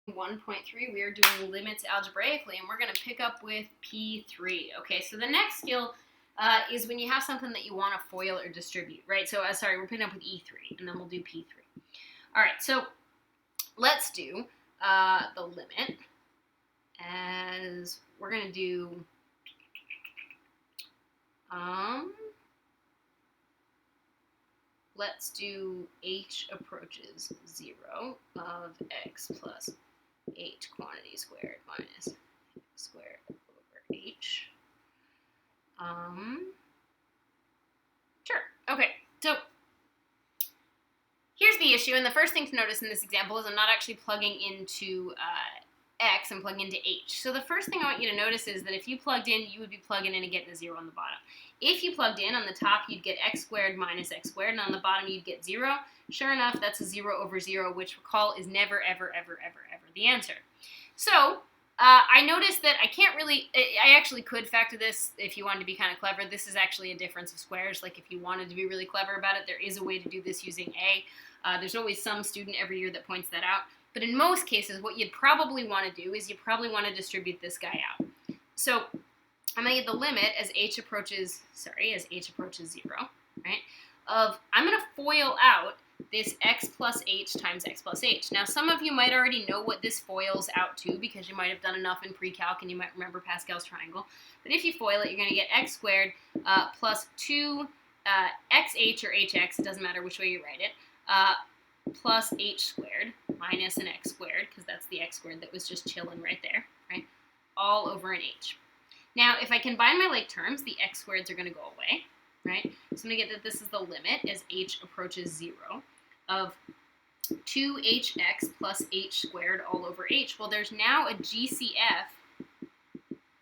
1.3, we are doing limits algebraically, and we're going to pick up with P3. Okay, so the next skill is when you have something that you want to FOIL or distribute, right? So, sorry, we're picking up with E3, and then we'll do P3. All right, so let's do the limit as we're going to do, let's do h approaches 0 of x plus h quantity squared minus x squared over h. Sure. Okay, so here's the issue, and the first thing to notice in this example is I'm not actually plugging into x, I'm plugging into h. So the first thing I want you to notice is that if you plugged in, you would be plugging in and getting a 0 on the bottom. If you plugged in on the top, you'd get x squared minus x squared, and on the bottom you'd get 0. Sure enough, that's a 0 over 0, which recall is never, ever, ever, ever, ever the answer. So I noticed that I can't really, I actually could factor this if you wanted to be kind of clever. This is actually a difference of squares. Like if you wanted to be really clever about it, there is a way to do this using a. There's always some student every year that points that out. But in most cases, what you'd probably want to do is you probably want to distribute this guy out. So I'm going to get the limit as h approaches 0, right, of, I'm going to FOIL out this x plus h times x plus h. Now, some of you might already know what this FOILs out to because you might have done enough in pre-calc and you might remember Pascal's triangle. But if you FOIL it, you're going to get x squared plus 2 xh or hx, it doesn't matter which way you write it, plus h squared minus an x squared, because that's the x squared that was just chilling right there, right, all over an h. Now, if I combine my like terms, the x squareds are going to go away, right? So I'm going to get that this is the limit as h approaches 0 of 2hx plus h squared all over h. Well, there's now a GCF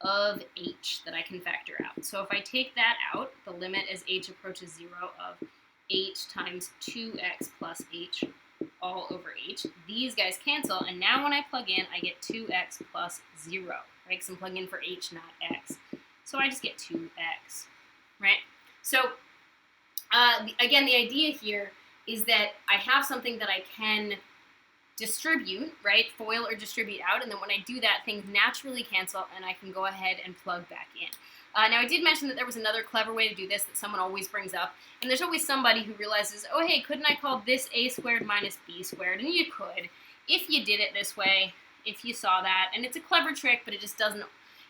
of h that I can factor out. So if I take that out, the limit as h approaches 0 of h times 2x plus h all over h, these guys cancel, and now when I plug in, I get 2x plus 0, right? Because I'm plugging in for h, not x. So I just get 2x, right? So again, the idea here is that I have something that I can distribute, right, FOIL or distribute out, and then when I do that, things naturally cancel, and I can go ahead and plug back in. Now, I did mention that there was another clever way to do this that someone always brings up, and there's always somebody who realizes, oh, hey, couldn't I call this a squared minus b squared? And you could, if you did it this way, if you saw that, and it's a clever trick, but it just doesn't,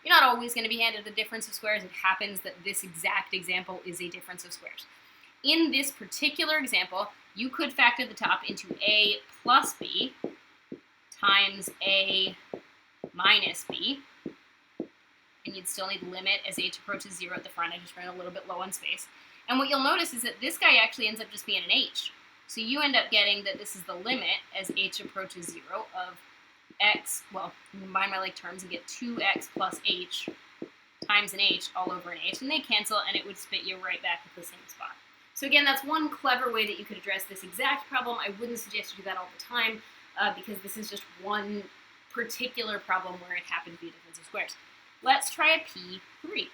you're not always going to be handed the difference of squares. It happens that this exact example is a difference of squares. In this particular example, you could factor the top into a plus b times a minus b, and you'd still need limit as h approaches 0 at the front. I just ran a little bit low on space. And what you'll notice is that this guy actually ends up just being an h. So you end up getting that this is the limit as h approaches 0 of x, well, combine my like terms and get 2x plus h times an h all over an h, and they cancel, and it would spit you right back at the same spot. So again, that's one clever way that you could address this exact problem. I wouldn't suggest you do that all the time because this is just one particular problem where it happened to be a difference of squares. Let's try a P3.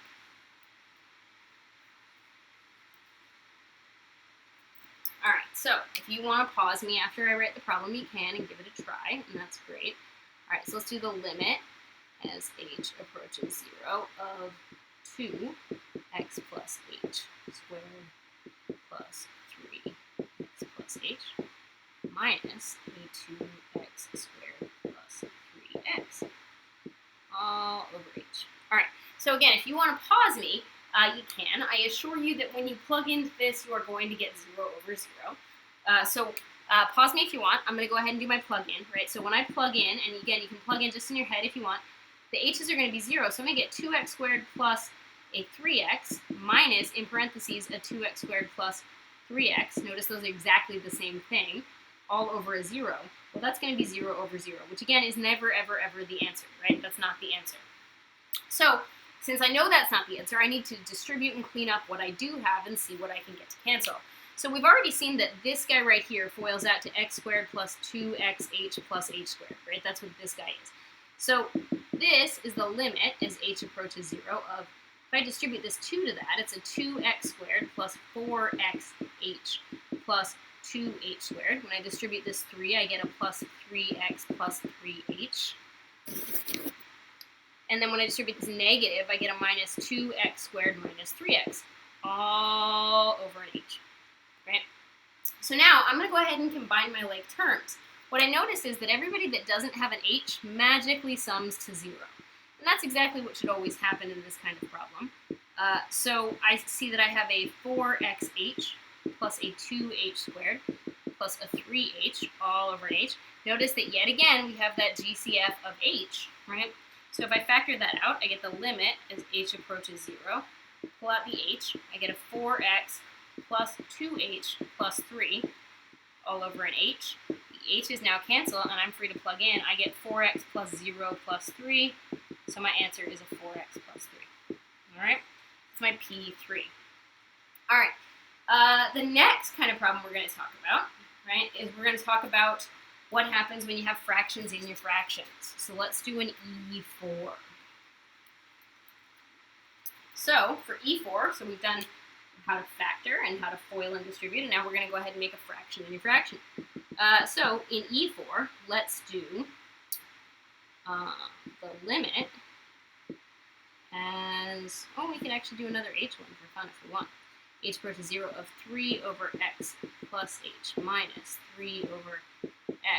All right, so if you want to pause me after I write the problem, you can and give it a try, and that's great. All right, so let's do the limit as h approaches 0 of 2x plus h squared plus 3x plus h minus a 2x squared plus 3x all over h. All right, so again, if you want to pause me, you can. I assure you that when you plug into this, you are going to get 0 over 0. So pause me if you want. I'm going to go ahead and do my plug-in, right? So when I plug in, and again, you can plug in just in your head if you want, the h's are going to be 0, so I'm going to get 2x squared plus a 3x minus, in parentheses, a 2x squared plus 3x. Notice those are exactly the same thing, all over a 0. Well, that's going to be 0 over 0, which again is never, ever, ever the answer, right? That's not the answer. So since I know that's not the answer, I need to distribute and clean up what I do have and see what I can get to cancel. So we've already seen that this guy right here FOILs out to x squared plus 2xh plus h squared, right? That's what this guy is. So this is the limit as h approaches 0 of, if I distribute this 2 to that, it's a 2x squared plus 4xh plus 2h squared. When I distribute this 3, I get a plus 3x plus 3h. And then when I distribute this negative, I get a minus 2x squared minus 3x, all over an h, right? So now I'm going to go ahead and combine my like terms. What I notice is that everybody that doesn't have an h magically sums to 0. And that's exactly what should always happen in this kind of problem. So I see that I have a 4xh plus a 2h squared plus a 3h all over an h. Notice that yet again we have that GCF of h, right? So if I factor that out, I get the limit as h approaches 0. Pull out the h, I get a 4x plus 2h plus 3 all over an h. The h's now cancel, and I'm free to plug in. I get 4x plus 0 plus 3, so my answer is a 4x plus 3. All right? That's my P3. All right. The next kind of problem we're going to talk about, right, is we're going to talk about what happens when you have fractions in your fractions. So let's do an E4. So for E4, so we've done how to factor and how to FOIL and distribute, and now we're going to go ahead and make a fraction in your fraction. So in E4, let's do the limit as, oh, we can actually do another h1 for fun if we want. H approaches 0 of 3 over x plus h minus 3 over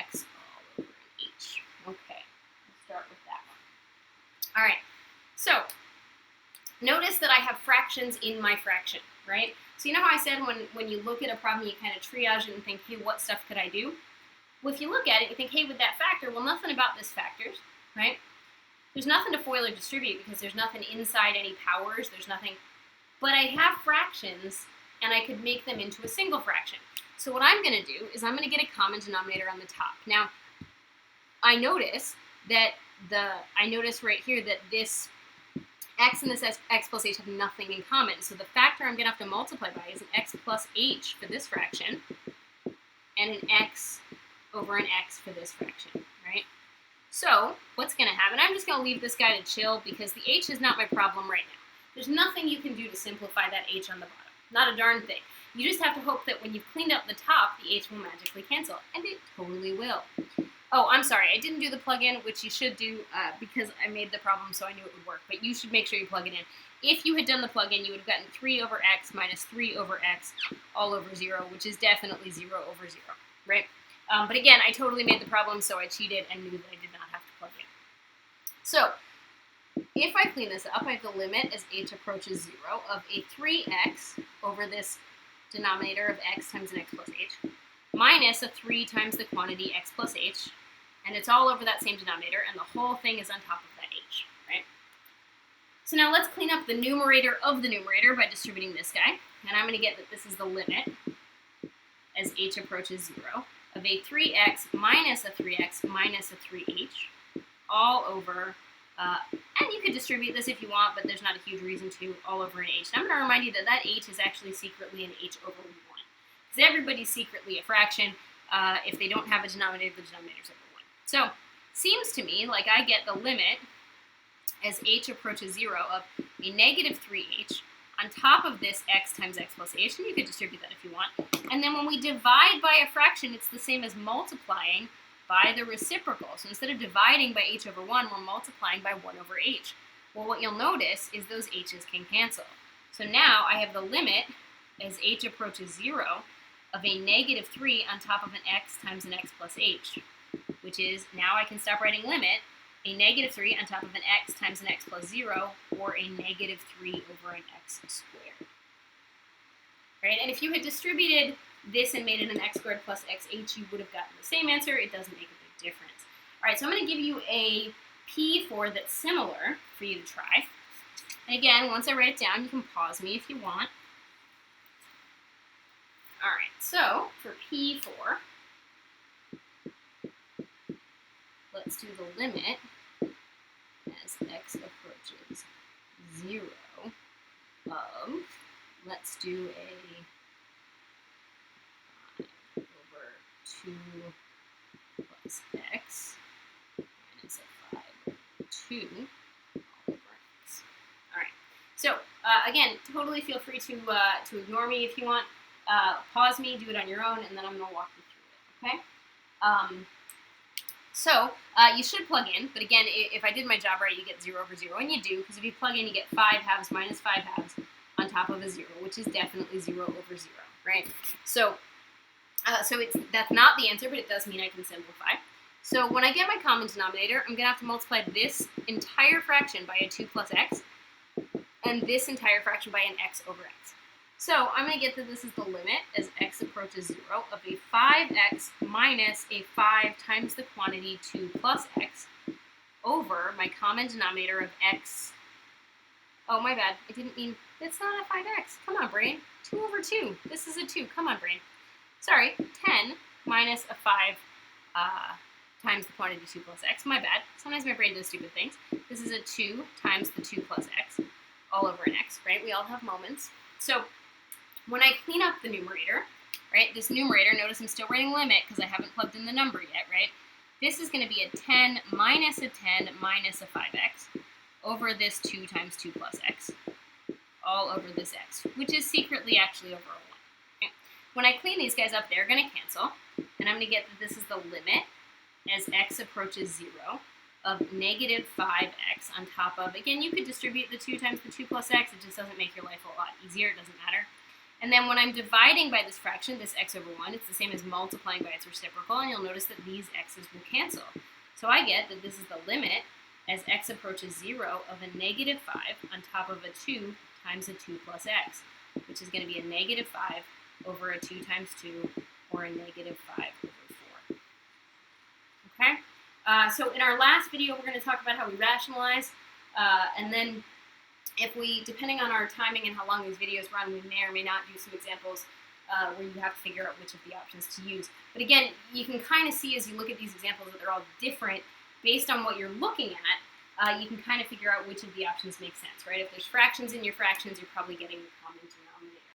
x all over an h. Okay, let's start with that one. All right, so notice that I have fractions in my fraction, right? So you know how I said when you look at a problem, you kind of triage it and think, hey, what stuff could I do? Well, if you look at it, you think, hey, with that factor, well, nothing about this factors, right? There's nothing to FOIL or distribute because there's nothing inside any powers, there's nothing. But I have fractions, and I could make them into a single fraction. So what I'm going to do is I'm going to get a common denominator on the top. Now, I notice right here that this x and this x plus h have nothing in common. So the factor I'm going to have to multiply by is an x plus h for this fraction, and an x over an x for this fraction, right? So what's going to happen? I'm just going to leave this guy to chill because the h is not my problem right now. There's nothing you can do to simplify that h on the bottom. Not a darn thing. You just have to hope that when you've cleaned up the top, the h will magically cancel. And it totally will. Oh, I'm sorry. I didn't do the plug-in, which you should do because I made the problem so I knew it would work. But you should make sure you plug it in. If you had done the plug-in, you would have gotten 3 over x minus 3 over x all over 0, which is definitely 0 over 0, right? But again, I totally made the problem, so I cheated and knew that I did not have to plug in. So if I clean this up, I have the limit as h approaches 0 of a 3x over this denominator of x times an x plus h minus a 3 times the quantity x plus h, and it's all over that same denominator, and the whole thing is on top of that h, right? So now let's clean up the numerator of the numerator by distributing this guy, and I'm going to get that this is the limit as h approaches 0 of a 3x minus a 3x minus a 3h all over, and you could distribute this if you want, but there's not a huge reason to, all over an h. And I'm going to remind you that that h is actually secretly an h over 1. Because everybody's secretly a fraction. If they don't have a denominator, the denominator's over 1. So, seems to me like I get the limit as h approaches 0 of a negative 3h on top of this x times x plus h, and you could distribute that if you want. And then when we divide by a fraction, it's the same as multiplying by the reciprocal. So instead of dividing by h over 1, we're multiplying by 1 over h. Well, what you'll notice is those h's can cancel. So now I have the limit as h approaches 0 of a negative 3 on top of an x times an x plus h, which is, now I can stop writing limit, a negative 3 on top of an x times an x plus 0, or a negative 3 over an x squared. Right? And if you had distributed this and made it an x squared plus xh, you would have gotten the same answer. It doesn't make a big difference. All right, so I'm going to give you a P4 that's similar for you to try. And again, once I write it down, you can pause me if you want. All right, so for P4, let's do the limit as x approaches 0 of, let's do a 5 over 2 plus x minus a 5 over 2 all over x. All right, so again, totally feel free to ignore me if you want. pause me, do it on your own, and then I'm going to walk you through it, okay? You should plug in, but again, if I did my job right, you get 0 over 0, and you do, because if you plug in, you get 5 halves minus 5 halves on top of a 0, which is definitely 0 over 0, right? So that's not the answer, but it does mean I can simplify. So when I get my common denominator, I'm going to have to multiply this entire fraction by a 2 plus x, and this entire fraction by an x over x. So I'm going to get that this is the limit as x approaches 0 of a 5x minus a 5 times the quantity 2 plus x over my common denominator of x. Oh, my bad. I didn't mean, it's not a 5x. Come on, brain. 2 over 2. This is a 2. Come on, brain. Sorry, 10 minus a 5 times the quantity 2 plus x. My bad. Sometimes my brain does stupid things. This is a 2 times the 2 plus x all over an x, right? We all have moments. So when I clean up the numerator, right, this numerator, notice I'm still writing limit because I haven't plugged in the number yet, right? This is going to be a 10 minus a 10 minus a 5x over this 2 times 2 plus x all over this x, which is secretly actually over a 1. Okay? When I clean these guys up, they're going to cancel, and I'm going to get that this is the limit as x approaches 0 of negative 5x on top of, again, you could distribute the 2 times the 2 plus x, it just doesn't make your life a lot easier, it doesn't matter. And then when I'm dividing by this fraction, this x over 1, it's the same as multiplying by its reciprocal, and you'll notice that these x's will cancel. So I get that this is the limit as x approaches 0 of a negative 5 on top of a 2 times a 2 plus x, which is going to be a negative 5 over a 2 times 2, or a negative 5 over 4. Okay? So in our last video, we're going to talk about how we rationalize, and then if we, depending on our timing and how long these videos run, we may or may not do some examples where you have to figure out which of the options to use. But again, you can kind of see as you look at these examples that they're all different based on what you're looking at. You can kind of figure out which of the options make sense, right? If there's fractions in your fractions, you're probably getting the common denominator.